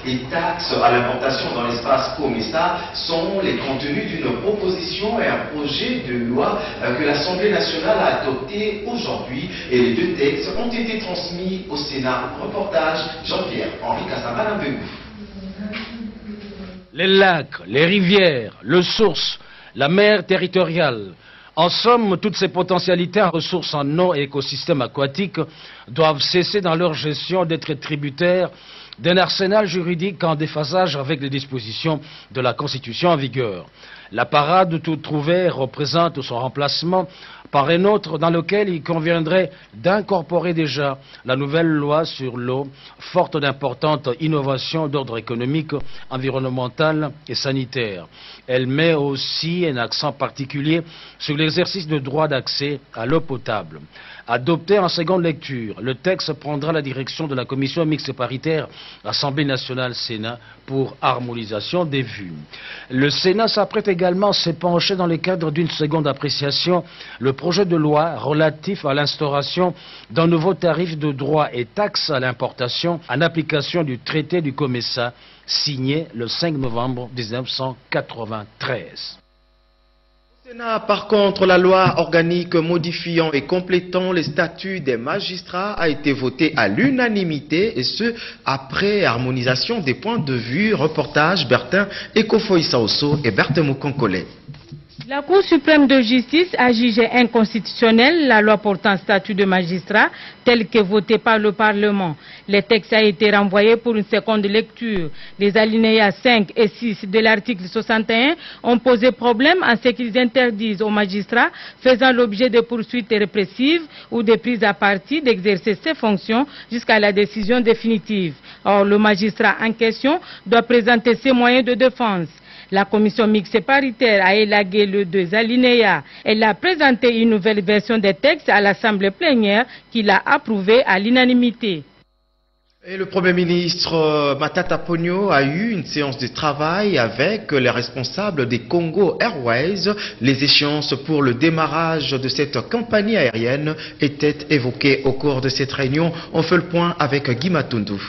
et taxes à l'importation dans l'espace COMESA sont les contenus d'une proposition et un projet de loi que l'Assemblée nationale a adopté aujourd'hui. Et les deux textes ont été transmis au Sénat. Reportage Jean-Pierre-Henri Cassambana-Mbengou. Les lacs, les rivières, le source, la mer territoriale. En somme, toutes ces potentialités en ressources en eau et écosystèmes aquatiques doivent cesser dans leur gestion d'être tributaires d'un arsenal juridique en déphasage avec les dispositions de la Constitution en vigueur. La parade tout trouvée représente son remplacement par un autre dans lequel il conviendrait d'incorporer déjà la nouvelle loi sur l'eau, forte d'importantes innovations d'ordre économique, environnemental et sanitaire. Elle met aussi un accent particulier sur l'exercice de droit d'accès à l'eau potable. Adopté en seconde lecture, le texte prendra la direction de la commission mixte paritaire Assemblée nationale-Sénat pour harmonisation des vues. Le Sénat s'apprête également à se pencher dans le cadre d'une seconde appréciation le projet de loi relatif à l'instauration d'un nouveau tarif de droits et taxes à l'importation en application du traité du COMESA signé le 5 novembre 1993. Sénat, par contre, la loi organique modifiant et complétant les statuts des magistrats a été votée à l'unanimité, et ce, après harmonisation des points de vue. Reportage Bertin Ekofoïsaoso et Bertin Moukonkole. La Cour suprême de justice a jugé inconstitutionnelle la loi portant statut de magistrat telle que votée par le Parlement. Le texte a été renvoyé pour une seconde lecture. Les alinéas 5 et 6 de l'article 61 ont posé problème en ce qu'ils interdisent aux magistrats faisant l'objet de poursuites répressives ou de prises à partie d'exercer ses fonctions jusqu'à la décision définitive. Or, le magistrat en question doit présenter ses moyens de défense. La commission mixte paritaire a élagué les deux alinéas. Elle a présenté une nouvelle version des textes à l'Assemblée plénière qui l'a approuvée à l'unanimité. Et le Premier ministre Matata Ponyo a eu une séance de travail avec les responsables des Congo Airways. Les échéances pour le démarrage de cette compagnie aérienne étaient évoquées au cours de cette réunion. On fait le point avec Guy Matundu.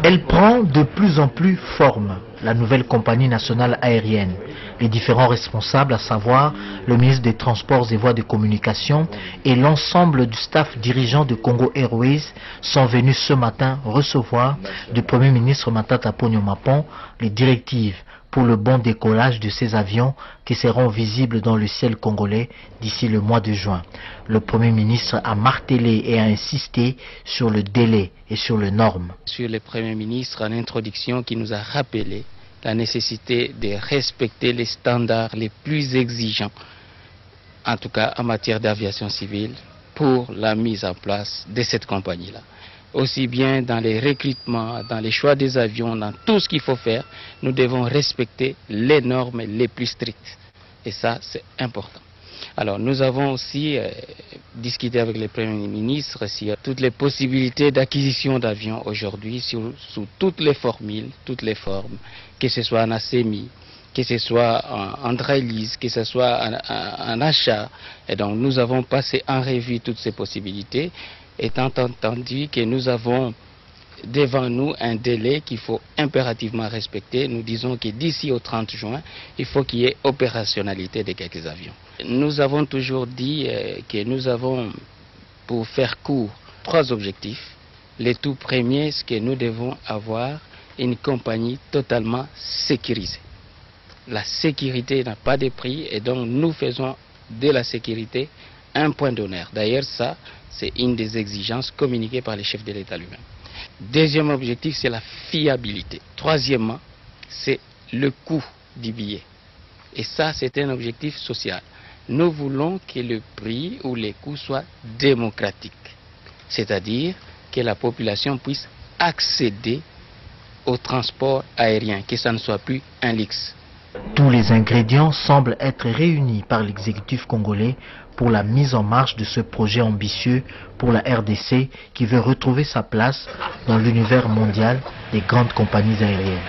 Elle prend de plus en plus forme, la nouvelle compagnie nationale aérienne. Les différents responsables, à savoir le ministre des Transports et Voies de Communication et l'ensemble du staff dirigeant de Congo Airways, sont venus ce matin recevoir du Premier ministre Matata Ponyo Mapon les directives pour le bon décollage de ces avions qui seront visibles dans le ciel congolais d'ici le mois de juin. Le Premier ministre a martelé et a insisté sur le délai et sur les normes. Sur le Premier ministre en introduction qui nous a rappelé la nécessité de respecter les standards les plus exigeants, en tout cas en matière d'aviation civile, pour la mise en place de cette compagnie-là. Aussi bien dans les recrutements, dans les choix des avions, dans tout ce qu'il faut faire, nous devons respecter les normes les plus strictes. Et ça, c'est important. Alors, nous avons aussi discuté avec le Premier ministre sur toutes les possibilités d'acquisition d'avions aujourd'hui, sous toutes les formules, toutes les formes, que ce soit en ACMI, que ce soit en dry lease, que ce soit en achat. Et donc, nous avons passé en revue toutes ces possibilités, étant entendu que nous avons devant nous un délai qu'il faut impérativement respecter. Nous disons que d'ici au 30 juin, il faut qu'il y ait opérationnalité de quelques avions. Nous avons toujours dit que nous avons, pour faire court, 3 objectifs. Le tout premier, c'est que nous devons avoir une compagnie totalement sécurisée. La sécurité n'a pas de prix et donc nous faisons de la sécurité un point d'honneur. D'ailleurs, ça, c'est une des exigences communiquées par les chefs de l'État lui-même. Deuxième objectif, c'est la fiabilité. Troisièmement, c'est le coût du billet. Et ça, c'est un objectif social. Nous voulons que le prix ou les coûts soient démocratiques. C'est-à-dire que la population puisse accéder au transport aérien, que ça ne soit plus un luxe. Tous les ingrédients semblent être réunis par l'exécutif congolais pour la mise en marche de ce projet ambitieux pour la RDC qui veut retrouver sa place dans l'univers mondial des grandes compagnies aériennes.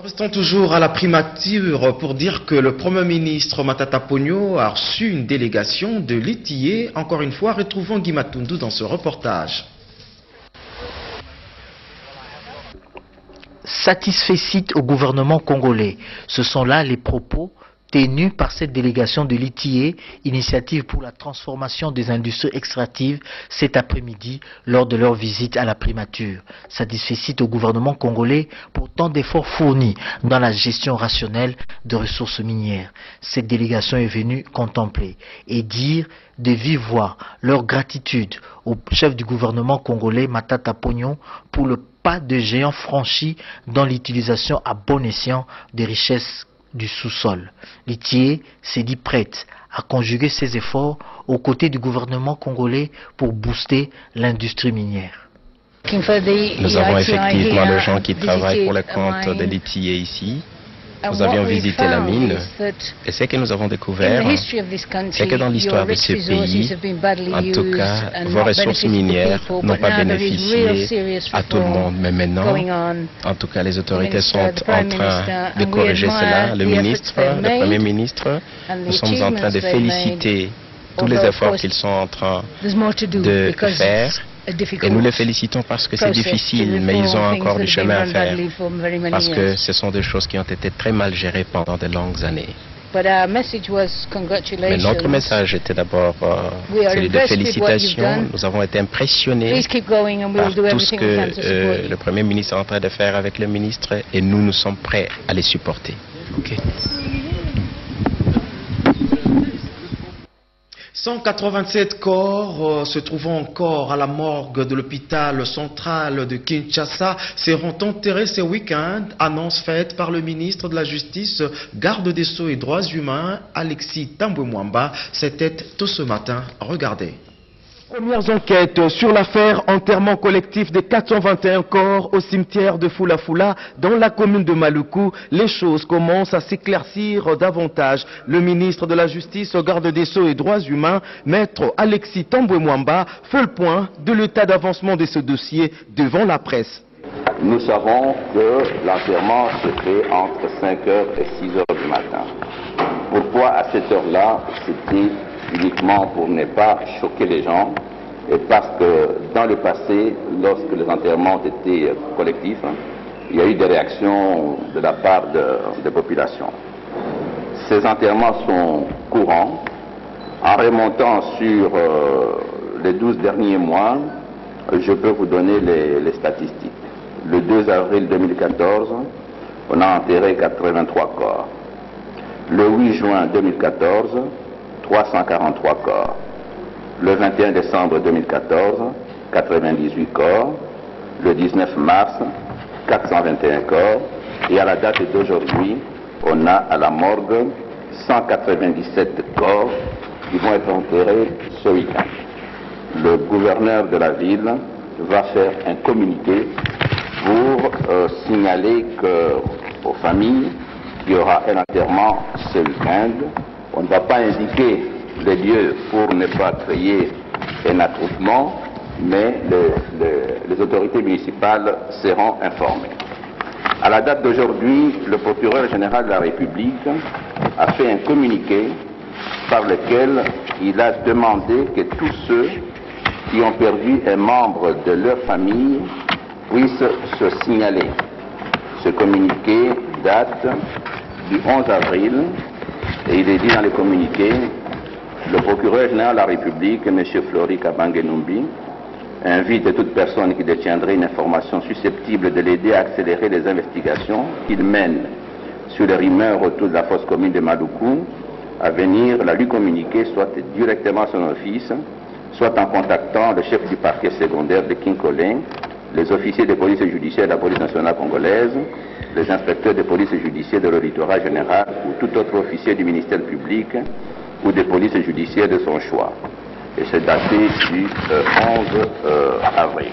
Restons toujours à la primature pour dire que le Premier ministre Matata Ponyo a reçu une délégation de l'ITIE. Encore une fois, retrouvons Guy Matundu dans ce reportage. Satisfait au gouvernement congolais. Ce sont là les propos tenus par cette délégation de l'ITIE, Initiative pour la transformation des industries extractives, cet après-midi lors de leur visite à la primature. Satisfait au gouvernement congolais pour tant d'efforts fournis dans la gestion rationnelle de ressources minières. Cette délégation est venue contempler et dire de vive voix leur gratitude au chef du gouvernement congolais Matata Ponyo pour le pas de géant franchi dans l'utilisation à bon escient des richesses du sous-sol. L'ITIE s'est dit prête à conjuguer ses efforts aux côtés du gouvernement congolais pour booster l'industrie minière. Nous avons effectivement des gens qui travaillent pour le compte de l'ITIE ici. Nous avions visité la mine et ce que nous avons découvert, c'est que dans l'histoire de ce pays, en tout cas, vos ressources minières n'ont pas bénéficié à tout le monde. Mais maintenant, en tout cas, les autorités sont en train de corriger cela. Le ministre, le Premier ministre, nous sommes en train de féliciter tous les efforts qu'ils sont en train de faire. Et nous les félicitons parce que c'est difficile, mais ils ont encore du chemin à faire. Parce que ce sont des choses qui ont été très mal gérées pendant de longues années. Mais notre message était d'abord celui de félicitations. Nous avons été impressionnés par tout ce que le Premier ministre est en train de faire avec le ministre et nous sommes prêts à les supporter. Okay. 187 corps se trouvant encore à la morgue de l'hôpital central de Kinshasa seront enterrés ce week-end, annonce faite par le ministre de la Justice, Garde des Sceaux et Droits Humains, Alexis Tambwe-Mwamba. C'était tôt ce matin. Regardez. Premières enquêtes sur l'affaire enterrement collectif des 421 corps au cimetière de Fula-Fula dans la commune de Maluku. Les choses commencent à s'éclaircir davantage. Le ministre de la Justice, Garde des Sceaux et Droits Humains, maître Alexis Tambwe-Mwamba, fait le point de l'état d'avancement de ce dossier devant la presse. Nous savons que l'enterrement se fait entre 5h et 6h du matin. Pourquoi à cette heure-là? C'était uniquement pour ne pas choquer les gens et parce que dans le passé, lorsque les enterrements ont été collectifs, il y a eu des réactions de la part des populations. Ces enterrements sont courants. En remontant sur les 12 derniers mois, je peux vous donner les statistiques. Le 2 avril 2014, on a enterré 83 corps. Le 8 juin 2014, 343 corps. Le 21 décembre 2014, 98 corps. Le 19 mars, 421 corps. Et à la date d'aujourd'hui, on a à la morgue 197 corps qui vont être enterrés ce week-end. Le gouverneur de la ville va faire un communiqué pour signaler aux familles qu'il y aura un enterrement ce week-end. On ne va pas indiquer les lieux pour ne pas créer un attroupement, mais les autorités municipales seront informées. À la date d'aujourd'hui, le procureur général de la République a fait un communiqué par lequel il a demandé que tous ceux qui ont perdu un membre de leur famille puissent se signaler. Ce communiqué date du 11 avril. Et il est dit dans le communiqué, le procureur général de la République, M. Flori Kabange-Numbi, invite toute personne qui détiendrait une information susceptible de l'aider à accélérer les investigations qu'il mène sur les rumeurs autour de la fosse commune de Maluku, à venir la lui communiquer soit directement à son office, soit en contactant le chef du parquet secondaire de Kinkolé, les officiers de police judiciaire de la police nationale congolaise, les inspecteurs de police judiciaire de l'auditoire général ou tout autre officier du ministère public ou de police judiciaire de son choix. Et c'est daté du 11 avril.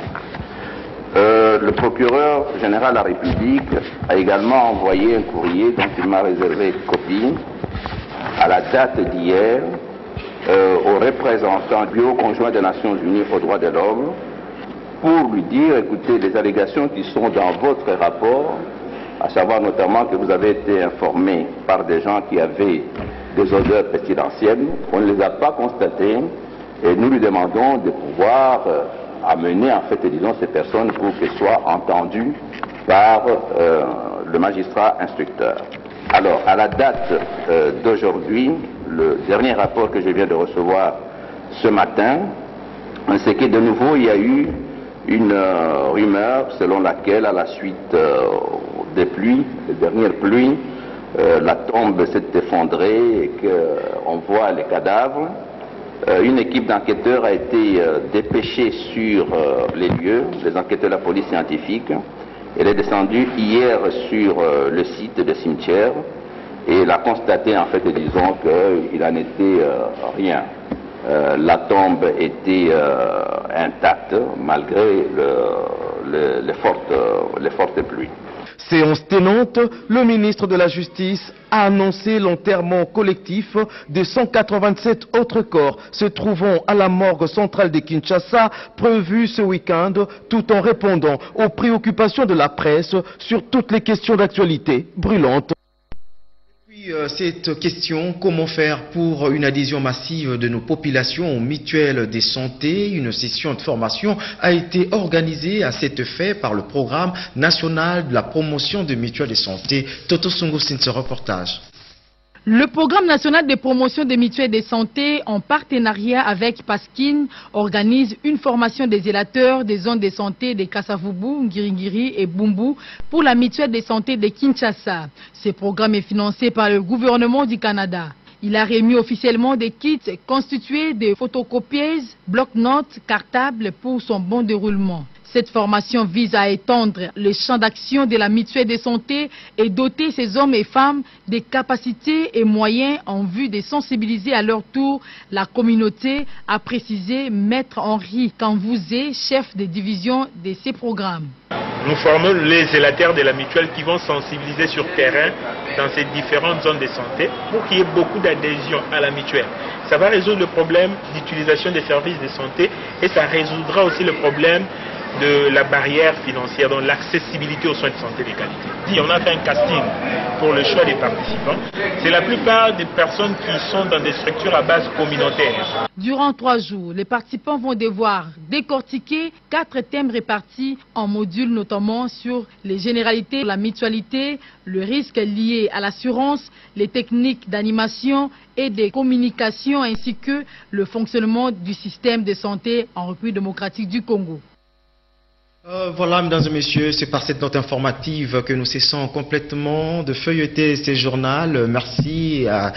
Le procureur général de la République a également envoyé un courrier dont il m'a réservé copie à la date d'hier au représentant du Haut Conjoint des Nations Unies aux droits de l'homme pour lui dire, écoutez, les allégations qui sont dans votre rapport à savoir notamment que vous avez été informé par des gens qui avaient des odeurs pestilentielles. On ne les a pas constatées et nous lui demandons de pouvoir amener en fait, disons, ces personnes pour qu'elles soient entendues par le magistrat instructeur. Alors, à la date d'aujourd'hui, le dernier rapport que je viens de recevoir ce matin, c'est que de nouveau, il y a eu une rumeur selon laquelle, à la suite des pluies, des dernières pluies, la tombe s'est effondrée et qu'on voit les cadavres. Une équipe d'enquêteurs a été dépêchée sur les lieux, les enquêteurs de la police scientifique. Elle est descendue hier sur le site de cimetière et elle a constaté en fait, disons, qu'il n'en était rien. La tombe était intacte malgré les fortes pluies. Séance tenante, le ministre de la Justice a annoncé l'enterrement collectif de 187 autres corps se trouvant à la morgue centrale de Kinshasa, prévu ce week-end, tout en répondant aux préoccupations de la presse sur toutes les questions d'actualité brûlantes. Cette question, comment faire pour une adhésion massive de nos populations aux mutuelles de santé? Une session de formation a été organisée à cet effet par le programme national de la promotion des mutuelles de santé. Toto Sungo, c'est ce reportage. Le programme national de promotion des mutuelles de santé, en partenariat avec Paskin, organise une formation des zélateurs des zones de santé de Kasavubu, Ngiringiri et Bumbu pour la mutuelle de santé de Kinshasa. Ce programme est financé par le gouvernement du Canada. Il a remis officiellement des kits constitués de photocopieuses, bloc-notes, cartables pour son bon déroulement. Cette formation vise à étendre le champ d'action de la mutuelle de santé et doter ces hommes et femmes des capacités et moyens en vue de sensibiliser à leur tour la communauté, a précisé Maître Henri Kanvouzé, chef de division de ces programmes. Nous formons les zélateurs de la mutuelle qui vont sensibiliser sur terrain dans ces différentes zones de santé pour qu'il y ait beaucoup d'adhésion à la mutuelle. Ça va résoudre le problème d'utilisation des services de santé et ça résoudra aussi le problème de la barrière financière, donc l'accessibilité aux soins de santé de qualité. On a fait un casting pour le choix des participants. C'est la plupart des personnes qui sont dans des structures à base communautaire. Durant 3 jours, les participants vont devoir décortiquer 4 thèmes répartis en modules, notamment sur les généralités, la mutualité, le risque lié à l'assurance, les techniques d'animation et de communication, ainsi que le fonctionnement du système de santé en République démocratique du Congo. Voilà, mesdames et messieurs, c'est par cette note informative que nous cessons complètement de feuilleter ces journaux. Merci à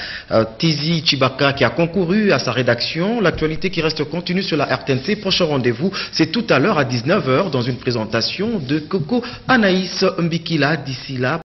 Tizi Chibaka qui a concouru à sa rédaction. L'actualité qui reste continue sur la RTNC. Prochain rendez-vous, c'est tout à l'heure à 19 h dans une présentation de Coco Anaïs Mbikila. D'ici là,